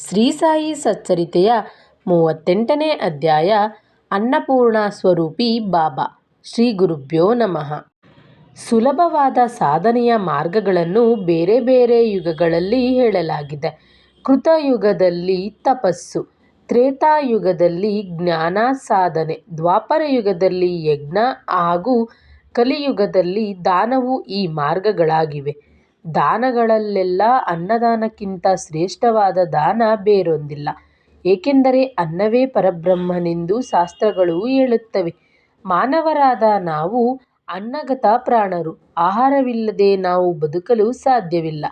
ಶ್ರೀ ಸಾಯಿ ಸಚ್ಚರಿತೆಯ 38ನೇ ಅಧ್ಯಾಯ ಅನ್ನಪೂರ್ಣ ಸ್ವರೂಪಿ ಬಾಬಾ. ಶ್ರೀ ಗುರುಭ್ಯೋ ನಮಃ. ಸುಲಭವಾದ ಸಾಧನೆಯ ಮಾರ್ಗಗಳನ್ನು ಬೇರೆ ಬೇರೆ ಯುಗಗಳಲ್ಲಿ ಹೇಳಲಾಗಿದೆ. ಕೃತಯುಗದಲ್ಲಿ ತಪಸ್ಸು, ತ್ರೇತಾಯುಗದಲ್ಲಿ ಜ್ಞಾನ ಸಾಧನೆ, ದ್ವಾಪರ ಯುಗದಲ್ಲಿ ಯಜ್ಞ ಹಾಗೂ ಕಲಿಯುಗದಲ್ಲಿ ದಾನವು ಈ ಮಾರ್ಗಗಳಾಗಿವೆ. ದಾನಗಳಲ್ಲೆಲ್ಲ ಅನ್ನದಾನಕ್ಕಿಂತ ಶ್ರೇಷ್ಠವಾದ ದಾನ ಬೇರೊಂದಿಲ್ಲ. ಏಕೆಂದರೆ ಅನ್ನವೇ ಪರಬ್ರಹ್ಮನೆಂದು ಶಾಸ್ತ್ರಗಳು ಹೇಳುತ್ತವೆ. ಮಾನವರಾದ ನಾವು ಅನ್ನಗತ ಪ್ರಾಣರು. ಆಹಾರವಿಲ್ಲದೆ ನಾವು ಬದುಕಲು ಸಾಧ್ಯವಿಲ್ಲ.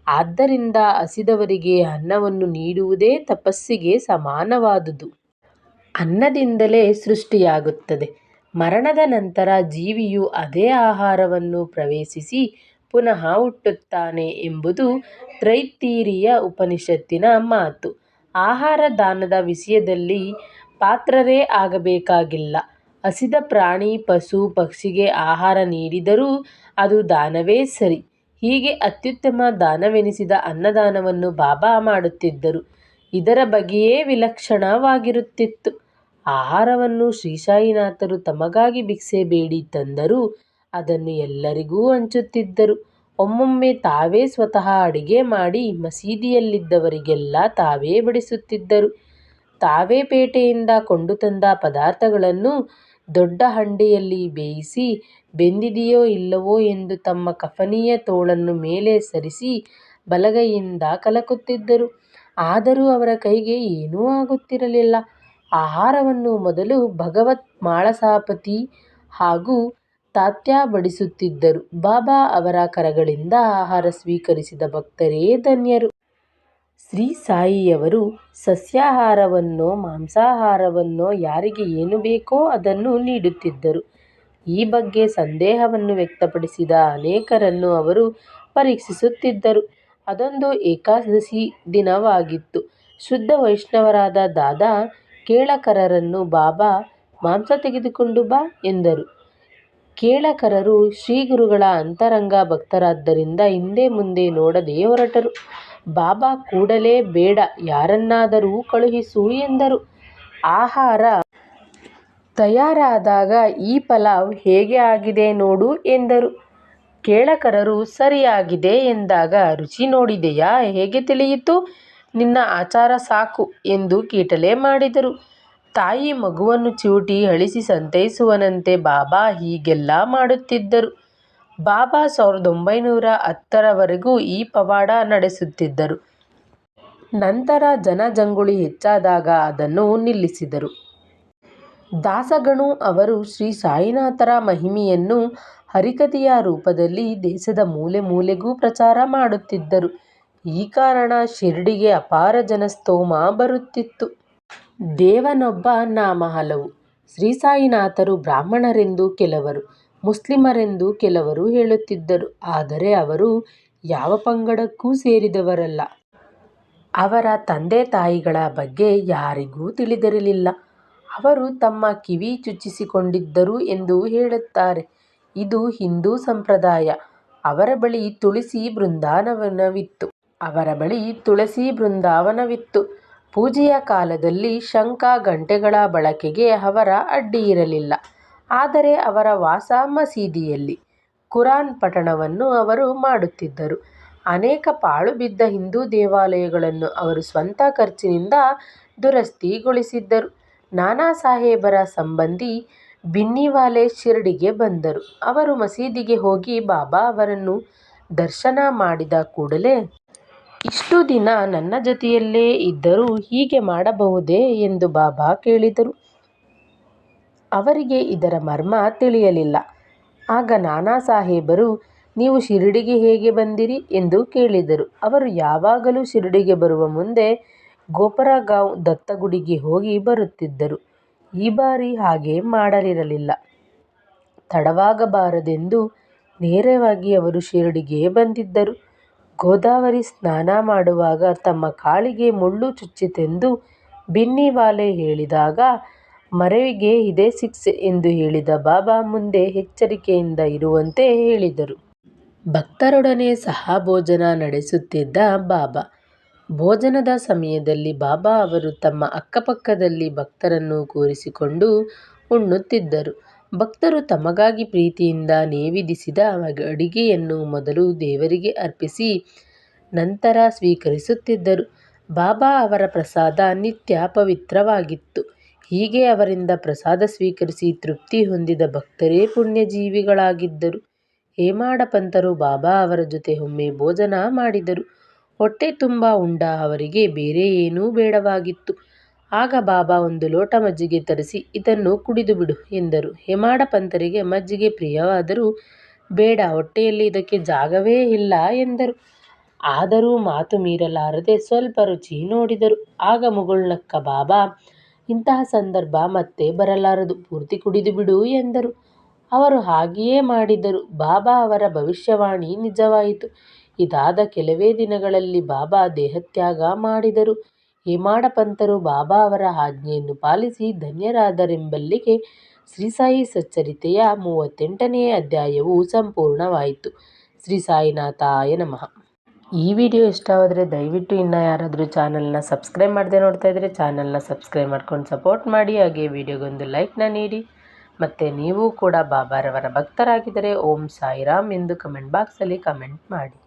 ಆದ್ದರಿಂದ ಹಸಿದವರಿಗೆ ಅನ್ನವನ್ನು ನೀಡುವುದೇ ತಪಸ್ಸಿಗೆ ಸಮಾನವಾದುದು. ಅನ್ನದಿಂದಲೇ ಸೃಷ್ಟಿಯಾಗುತ್ತದೆ. ಮರಣದ ನಂತರ ಜೀವಿಯು ಅದೇ ಆಹಾರವನ್ನು ಪ್ರವೇಶಿಸಿ ಪುನಃ ಹುಟ್ಟುತ್ತಾನೆ ಎಂಬುದು ತೈತ್ತಿರೀಯ ಉಪನಿಷತ್ತಿನ ಮಾತು. ಆಹಾರ ದಾನದ ವಿಷಯದಲ್ಲಿ ಪಾತ್ರರೇ ಆಗಬೇಕಾಗಿಲ್ಲ. ಹಸಿದ ಪ್ರಾಣಿ, ಪಶು, ಪಕ್ಷಿಗೆ ಆಹಾರ ನೀಡಿದರೂ ಅದು ದಾನವೇ ಸರಿ. ಹೀಗೆ ಅತ್ಯುತ್ತಮ ದಾನವೆನಿಸಿದ ಅನ್ನದಾನವನ್ನು ಬಾಬಾ ಮಾಡುತ್ತಿದ್ದರು. ಇದರ ಬಗೆಯೇ ವಿಲಕ್ಷಣವಾಗಿರುತ್ತಿತ್ತು. ಆಹಾರವನ್ನು ಶ್ರೀ ಸಾಯಿನಾಥರು ತಮಗಾಗಿ ಭಿಕ್ಷೆ ಬೇಡಿ ತಂದರೂ ಅದನ್ನು ಎಲ್ಲರಿಗೂ ಹಂಚುತ್ತಿದ್ದರು. ಒಮ್ಮೊಮ್ಮೆ ತಾವೇ ಸ್ವತಃ ಅಡಿಗೆ ಮಾಡಿ ಮಸೀದಿಯಲ್ಲಿದ್ದವರಿಗೆಲ್ಲ ತಾವೇ ಬಡಿಸುತ್ತಿದ್ದರು. ತಾವೇ ಪೇಟೆಯಿಂದ ಕೊಂಡು ತಂದ ಪದಾರ್ಥಗಳನ್ನು ದೊಡ್ಡ ಹಂಡೆಯಲ್ಲಿ ಬೇಯಿಸಿ ಬೆಂದಿದೆಯೋ ಇಲ್ಲವೋ ಎಂದು ತಮ್ಮ ಕಫನಿಯ ತೋಳನ್ನು ಮೇಲೆ ಸರಿಸಿ ಬಲಗೈಯಿಂದ ಕಲಕುತ್ತಿದ್ದರು. ಆದರೂ ಅವರ ಕೈಗೆ ಏನೂ ಆಗುತ್ತಿರಲಿಲ್ಲ. ಆಹಾರವನ್ನು ಮೊದಲು ಭಗವತ್ ಮಾಳಸಾಪತಿ ಹಾಗೂ ತಾತ್ಯಾ ಬಡಿಸುತ್ತಿದ್ದರು. ಬಾಬಾ ಅವರ ಕರಗಳಿಂದ ಆಹಾರ ಸ್ವೀಕರಿಸಿದ ಭಕ್ತರೇ ಧನ್ಯರು. ಶ್ರೀ ಸಾಯಿಯವರು ಸಸ್ಯಾಹಾರವನ್ನೋ ಮಾಂಸಾಹಾರವನ್ನೋ ಯಾರಿಗೆ ಏನು ಬೇಕೋ ಅದನ್ನು ನೀಡುತ್ತಿದ್ದರು. ಈ ಬಗ್ಗೆ ಸಂದೇಹವನ್ನು ವ್ಯಕ್ತಪಡಿಸಿದ ಅನೇಕರನ್ನು ಅವರು ಪರೀಕ್ಷಿಸುತ್ತಿದ್ದರು. ಅದೊಂದು ಏಕಾದಶಿ ದಿನವಾಗಿತ್ತು. ಶುದ್ಧ ವೈಷ್ಣವರಾದ ದಾದಾ ಕೇಳಕರರನ್ನು ಬಾಬಾ ಮಾಂಸ ತೆಗೆದುಕೊಂಡು ಬಾ ಎಂದರು. ಕೇಳಕರರು ಶ್ರೀಗುರುಗಳ ಅಂತರಂಗ ಭಕ್ತರಾದ್ದರಿಂದ ಹಿಂದೆ ಮುಂದೆ ನೋಡದೆ ಹೊರಟರು. ಬಾಬಾ ಕೂಡಲೇ ಬೇಡ, ಯಾರನ್ನಾದರೂ ಕಳುಹಿಸು ಎಂದರು. ಆಹಾರ ತಯಾರಾದಾಗ ಈ ಪಲಾವ್ ಹೇಗೆ ಆಗಿದೆ ನೋಡು ಎಂದರು. ಕೇಳಕರರು ಸರಿಯಾಗಿದೆ ಎಂದಾಗ ರುಚಿ ನೋಡಿದೆಯಾ, ಹೇಗೆ ತಿಳಿಯಿತು, ನಿನ್ನ ಆಚಾರ ಸಾಕು ಎಂದು ಕೀಟಲೆ ಮಾಡಿದರು. ತಾಯಿ ಮಗುವನ್ನು ಚಿವುಟಿ ಅಳಿಸಿ ಸಂತೈಸುವನಂತೆ ಬಾಬಾ ಹೀಗೆಲ್ಲ ಮಾಡುತ್ತಿದ್ದರು. ಬಾಬಾ 1910ರವರೆಗೂ ಈ ಪವಾಡ ನಡೆಸುತ್ತಿದ್ದರು. ನಂತರ ಜನಜಂಗುಳಿ ಹೆಚ್ಚಾದಾಗ ಅದನ್ನು ನಿಲ್ಲಿಸಿದರು. ದಾಸಗಣು ಅವರು ಶ್ರೀ ಸಾಯಿನಾಥರ ಮಹಿಮೆಯನ್ನು ಹರಿಕಥೆಯ ರೂಪದಲ್ಲಿ ದೇಶದ ಮೂಲೆ ಮೂಲೆಗೂ ಪ್ರಚಾರ ಮಾಡುತ್ತಿದ್ದರು. ಈ ಕಾರಣ ಶಿರಡಿಗೆ ಅಪಾರ ಜನಸ್ತೋಮ ಬರುತ್ತಿತ್ತು. ದೇವನೊಬ್ಬ, ನಾಮ ಹಲವು. ಶ್ರೀ ಸಾಯಿನಾಥರು ಬ್ರಾಹ್ಮಣರೆಂದು ಕೆಲವರು, ಮುಸ್ಲಿಮರೆಂದು ಕೆಲವರು ಹೇಳುತ್ತಿದ್ದರು. ಆದರೆ ಅವರು ಯಾವ ಪಂಗಡಕ್ಕೂ ಸೇರಿದವರಲ್ಲ. ಅವರ ತಂದೆ ತಾಯಿಗಳ ಬಗ್ಗೆ ಯಾರಿಗೂ ತಿಳಿದಿರಲಿಲ್ಲ. ಅವರು ತಮ್ಮ ಕಿವಿ ಚುಚ್ಚಿಸಿಕೊಂಡಿದ್ದರು ಎಂದು ಹೇಳುತ್ತಾರೆ. ಇದು ಹಿಂದೂ ಸಂಪ್ರದಾಯ. ಅವರ ಬಳಿ ತುಳಸಿ ಬೃಂದಾವನವಿತ್ತು. ಪೂಜೆಯ ಕಾಲದಲ್ಲಿ ಶಂಖ ಗಂಟೆಗಳ ಬಳಕೆಗೆ ಅವರ ಅಡ್ಡಿಯಿರಲಿಲ್ಲ. ಆದರೆ ಅವರ ವಾಸ ಮಸೀದಿಯಲ್ಲಿ. ಕುರಾನ್ ಪಠಣವನ್ನು ಅವರು ಮಾಡುತ್ತಿದ್ದರು. ಅನೇಕ ಪಾಳು ಬಿದ್ದ ಹಿಂದೂ ದೇವಾಲಯಗಳನ್ನು ಅವರು ಸ್ವಂತ ಖರ್ಚಿನಿಂದ ದುರಸ್ತಿಗೊಳಿಸಿದ್ದರು. ನಾನಾ ಸಾಹೇಬರ ಸಂಬಂಧಿ ಬಿನ್ನಿವಾಲೆ ಶಿರಡಿಗೆ ಬಂದರು. ಅವರು ಮಸೀದಿಗೆ ಹೋಗಿ ಬಾಬಾ ಅವರನ್ನು ದರ್ಶನ ಮಾಡಿದ ಕೂಡಲೇ, ಇಷ್ಟು ದಿನ ನನ್ನ ಜೊತೆಯಲ್ಲೇ ಇದ್ದರೂ ಹೀಗೆ ಮಾಡಬಹುದೇ ಎಂದು ಬಾಬಾ ಕೇಳಿದರು. ಅವರಿಗೆ ಇದರ ಮರ್ಮ ತಿಳಿಯಲಿಲ್ಲ. ಆಗ ನಾನಾ ಸಾಹೇಬರು, ನೀವು ಶಿರಡಿಗೆ ಹೇಗೆ ಬಂದಿರಿ ಎಂದು ಕೇಳಿದರು. ಅವರು ಯಾವಾಗಲೂ ಶಿರಡಿಗೆ ಬರುವ ಮುಂದೆ ಗೋಪರಗಾಂವ್ ದತ್ತಗುಡಿಗೆ ಹೋಗಿ ಬರುತ್ತಿದ್ದರು. ಈ ಬಾರಿ ಹಾಗೆ ಮಾಡಲಿರಲಿಲ್ಲ. ತಡವಾಗಬಾರದೆಂದು ನೇರವಾಗಿ ಅವರು ಶಿರಡಿಗೆ ಬಂದಿದ್ದರು. ಗೋದಾವರಿ ಸ್ನಾನ ಮಾಡುವಾಗ ತಮ್ಮ ಕಾಲಿಗೆ ಮುಳ್ಳು ಚುಚ್ಚಿತೆಂದು ಬಿನ್ನಿವಾಲೆ ಹೇಳಿದಾಗ, ಮರೆವಿಗೆ ಇದೇ ಶಿಕ್ಷೆ ಎಂದು ಹೇಳಿದ ಬಾಬಾ ಮುಂದೆ ಎಚ್ಚರಿಕೆಯಿಂದ ಇರುವಂತೆ ಹೇಳಿದರು. ಭಕ್ತರೊಡನೆ ಸಹಭೋಜನ ನಡೆಸುತ್ತಿದ್ದ ಬಾಬಾ ಭೋಜನದ ಸಮಯದಲ್ಲಿ ಬಾಬಾ ಅವರು ತಮ್ಮ ಅಕ್ಕಪಕ್ಕದಲ್ಲಿ ಭಕ್ತರನ್ನು ಕೂರಿಸಿಕೊಂಡು ಉಣ್ಣುತ್ತಿದ್ದರು. ಭಕ್ತರು ತಮಗಾಗಿ ಪ್ರೀತಿಯಿಂದ ನೇವಿದಿಸಿದ ಅಡಿಗೆಯನ್ನು ಮೊದಲು ದೇವರಿಗೆ ಅರ್ಪಿಸಿ ನಂತರ ಸ್ವೀಕರಿಸುತ್ತಿದ್ದರು. ಬಾಬಾ ಅವರ ಪ್ರಸಾದ ನಿತ್ಯ ಪವಿತ್ರವಾಗಿತ್ತು. ಹೀಗೆ ಅವರಿಂದ ಪ್ರಸಾದ ಸ್ವೀಕರಿಸಿ ತೃಪ್ತಿ ಹೊಂದಿದ ಭಕ್ತರೇ ಪುಣ್ಯಜೀವಿಗಳಾಗಿದ್ದರು. ಹೇಮಾಡ ಪಂತರು ಬಾಬಾ ಅವರ ಜೊತೆ ಒಮ್ಮೆ ಭೋಜನ ಮಾಡಿದರು. ಹೊಟ್ಟೆ ತುಂಬ ಉಂಡ ಅವರಿಗೆ ಬೇರೆ ಏನೂ ಬೇಡವಾಗಿತ್ತು. ಆಗ ಬಾಬಾ ಒಂದು ಲೋಟ ಮಜ್ಜಿಗೆ ತರಿಸಿ ಇದನ್ನು ಕುಡಿದು ಬಿಡು ಎಂದರು. ಹೇಮಾಡ ಪಂತರಿಗೆ ಮಜ್ಜಿಗೆ ಪ್ರಿಯವಾದರೂ ಬೇಡ, ಹೊಟ್ಟೆಯಲ್ಲಿ ಇದಕ್ಕೆ ಜಾಗವೇ ಇಲ್ಲ ಎಂದರು. ಆದರೂ ಮಾತು ಮೀರಲಾರದೆ ಸ್ವಲ್ಪ ರುಚಿ ನೋಡಿದರು. ಆಗ ಮುಗುಳ್ನಕ್ಕ ಬಾಬಾ, ಇಂತಹ ಸಂದರ್ಭ ಮತ್ತೆ ಬರಲಾರದು, ಪೂರ್ತಿ ಕುಡಿದು ಬಿಡು ಎಂದರು. ಅವರು ಹಾಗೆಯೇ ಮಾಡಿದರು. ಬಾಬಾ ಅವರ ಭವಿಷ್ಯವಾಣಿ ನಿಜವಾಯಿತು. ಇದಾದ ಕೆಲವೇ ದಿನಗಳಲ್ಲಿ ಬಾಬಾ ದೇಹತ್ಯಾಗ ಮಾಡಿದರು. ಹೇಮಾಡ ಪಂತರು ಬಾಬಾ ಅವರ ಆಜ್ಞೆಯನ್ನು ಪಾಲಿಸಿ ಧನ್ಯರಾದರೆಂಬಲ್ಲಿಗೆ ಶ್ರೀ ಸಾಯಿ ಸಚ್ಚರಿತೆಯ 38ನೇ ಅಧ್ಯಾಯವು ಸಂಪೂರ್ಣವಾಯಿತು. ಶ್ರೀ ಸಾಯಿನಾಥಾಯ ನಮಃ. ಈ ವಿಡಿಯೋ ಇಷ್ಟವಾದರೆ ದಯವಿಟ್ಟು ಇನ್ನೂ ಯಾರಾದರೂ ಚಾನಲ್ನ ಸಬ್ಸ್ಕ್ರೈಬ್ ಮಾಡದೆ ನೋಡ್ತಾ ಇದ್ದರೆ ಚಾನಲ್ನ ಸಬ್ಸ್ಕ್ರೈಬ್ ಮಾಡ್ಕೊಂಡು ಸಪೋರ್ಟ್ ಮಾಡಿ. ಹಾಗೆ ವಿಡಿಯೋಗೊಂದು ಲೈಕ್ನ ನೀಡಿ. ಮತ್ತು ನೀವು ಕೂಡ ಬಾಬಾರವರ ಭಕ್ತರಾಗಿದ್ದರೆ ಓಂ ಸಾಯಿರಾಮ್ ಎಂದು ಕಮೆಂಟ್ ಬಾಕ್ಸಲ್ಲಿ ಕಮೆಂಟ್ ಮಾಡಿ.